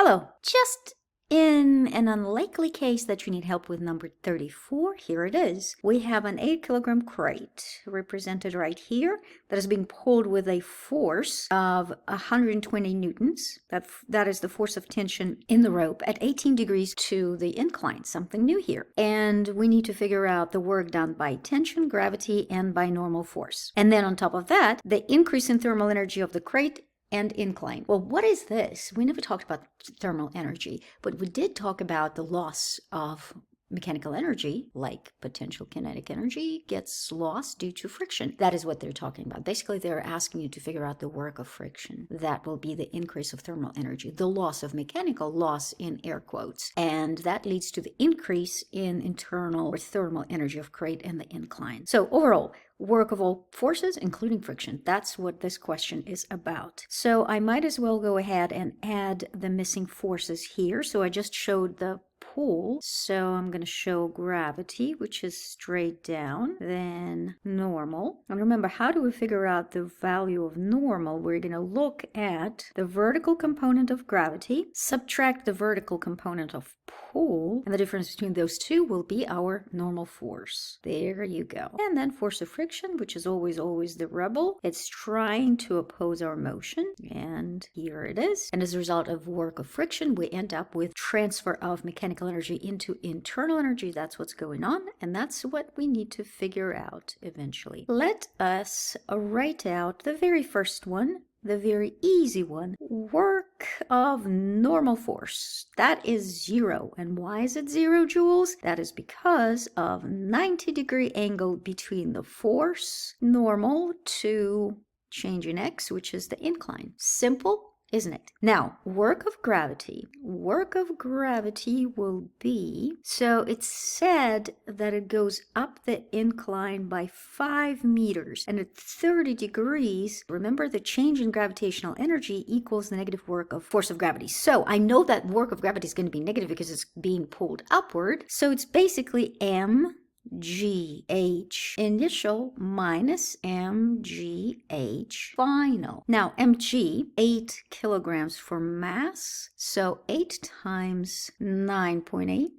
Hello. Just in an unlikely case that you need help with number 34, here it is. We have an 8-kilogram crate represented right here that is being pulled with a force of 120 newtons. That is the force of tension in the rope at 18 degrees to the incline, something new here. And we need to figure out the work done by tension, gravity, and by normal force. And then on top of that, the increase in thermal energy of the crate and incline. Well, what is this? We never talked about thermal energy, but we did talk about the loss of mechanical energy, like potential kinetic energy gets lost due to friction. That is what they're talking about. Basically, they're asking you to figure out the work of friction. That will be the increase of thermal energy, the loss of mechanical loss in air quotes. And that leads to the increase in internal or thermal energy of crate and the incline. So overall, work of all forces, including friction. That's what this question is about. So I might as well go ahead and add the missing forces here. So I just showed the pull. So I'm going to show gravity, which is straight down, then normal. And remember, how do we figure out the value of normal? We're going to look at the vertical component of gravity, subtract the vertical component of pull, and the difference between those two will be our normal force. There you go. And then force of friction, which is always the rebel. It's trying to oppose our motion, and here it is. And as a result of work of friction, we end up with transfer of mechanical energy into internal energy. That's what's going on, and that's what we need to figure out eventually. Let us write out the very first one, the very easy one, work of normal force. That is 0. And why is it 0 joules? That is because of 90-degree angle between the force, normal, to change in x, which is the incline. Simple, isn't it? Now, work of gravity. Work of gravity will be, so it's said that it goes up the incline by 5 meters. And at 30 degrees, remember the change in gravitational energy equals the negative work of force of gravity. So I know that work of gravity is going to be negative because it's being pulled upward. So it's basically mgh initial minus mgh final. Now mg, 8 kilograms for mass, so 8 times 9.8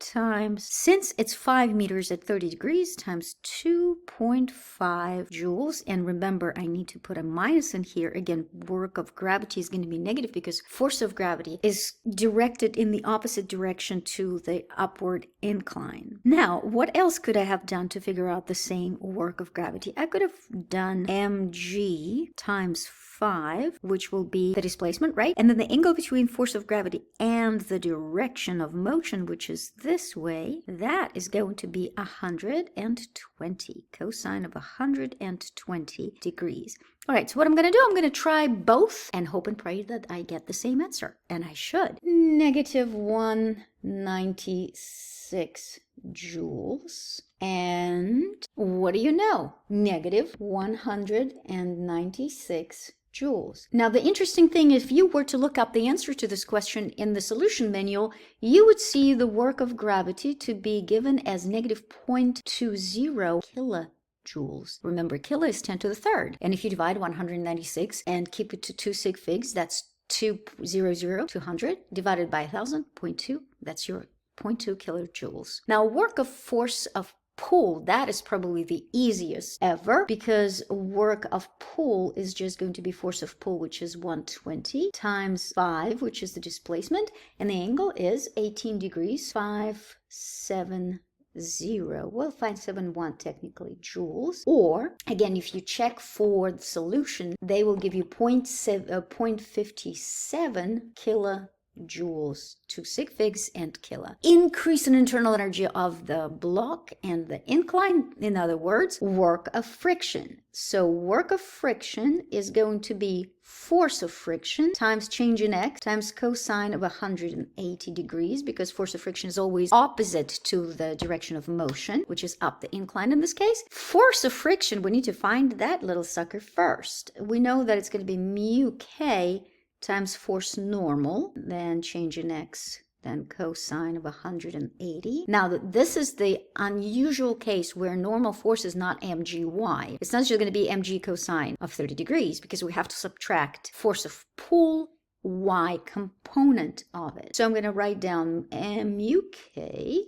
times, since it's 5 meters at 30 degrees, times 2.5 joules. And remember, I need to put a minus in here. Again, work of gravity is going to be negative because force of gravity is directed in the opposite direction to the upward incline. Now, what else could I have done to figure out the same work of gravity? I could have done mg times 5, which will be the displacement, right? And then the angle between force of gravity and the direction of motion, which is this way, that is going to be 120, cosine of 120 degrees. All right, so what I'm going to do, I'm going to try both and hope and pray that I get the same answer. And I should. Negative 196 joules. And what do you know? Negative 196 joules. Now, the interesting thing, if you were to look up the answer to this question in the solution manual, you would see the work of gravity to be given as negative 0.20 kilojoules. Remember, kilo is 10 to the third. And if you divide 196 and keep it to 2 sig figs, that's 200 divided by 1,000, 0.2. That's your 0.2 kilojoules. Now, work of force of pull, that is probably the easiest ever, because work of pull is just going to be force of pull, which is 120 times 5, which is the displacement, and the angle is 18 degrees, 570. Well, 571 technically joules. Or again, if you check for the solution, they will give you 0.57 kilojoules, 2 sig figs and kilo. Increase in internal energy of the block and the incline, in other words, work of friction. So work of friction is going to be force of friction times change in x times cosine of 180 degrees, because force of friction is always opposite to the direction of motion, which is up the incline in this case. Force of friction, we need to find that little sucker first. We know that it's going to be mu k times force normal, then change in x, then cosine of 180. Now, this is the unusual case where normal force is not mgy. It's not just going to be mg cosine of 30 degrees, because we have to subtract force of pull y component of it. So I'm going to write down MUK,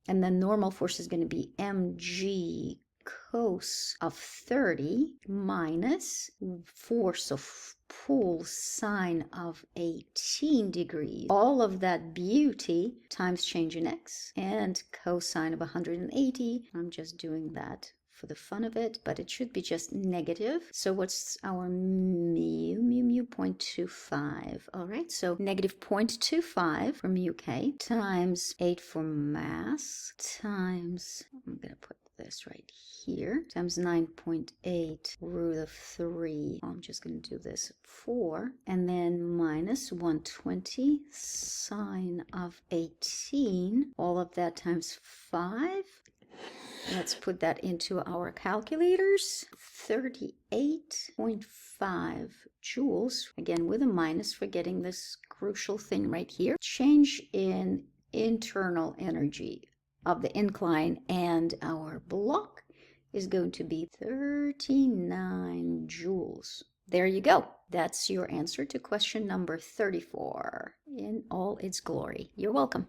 and then normal force is going to be mg cos of 30 minus force of pull sine of 18 degrees. All of that beauty times change in x and cosine of 180. I'm just doing that for the fun of it, but it should be just negative. So what's our mu? Mu 0.25. All right, so negative 0.25 for mu k times 8 for mass times, I'm going to put this right here, times 9.8 root of 3. I'm just going to do this 4, and then minus 120 sine of 18, all of that times 5. Let's put that into our calculators. 38.5 joules, again with a minus for getting this crucial thing right here. Change in internal energy of the incline and our block is going to be 39 joules. There you go. That's your answer to question number 34 in all its glory. You're welcome.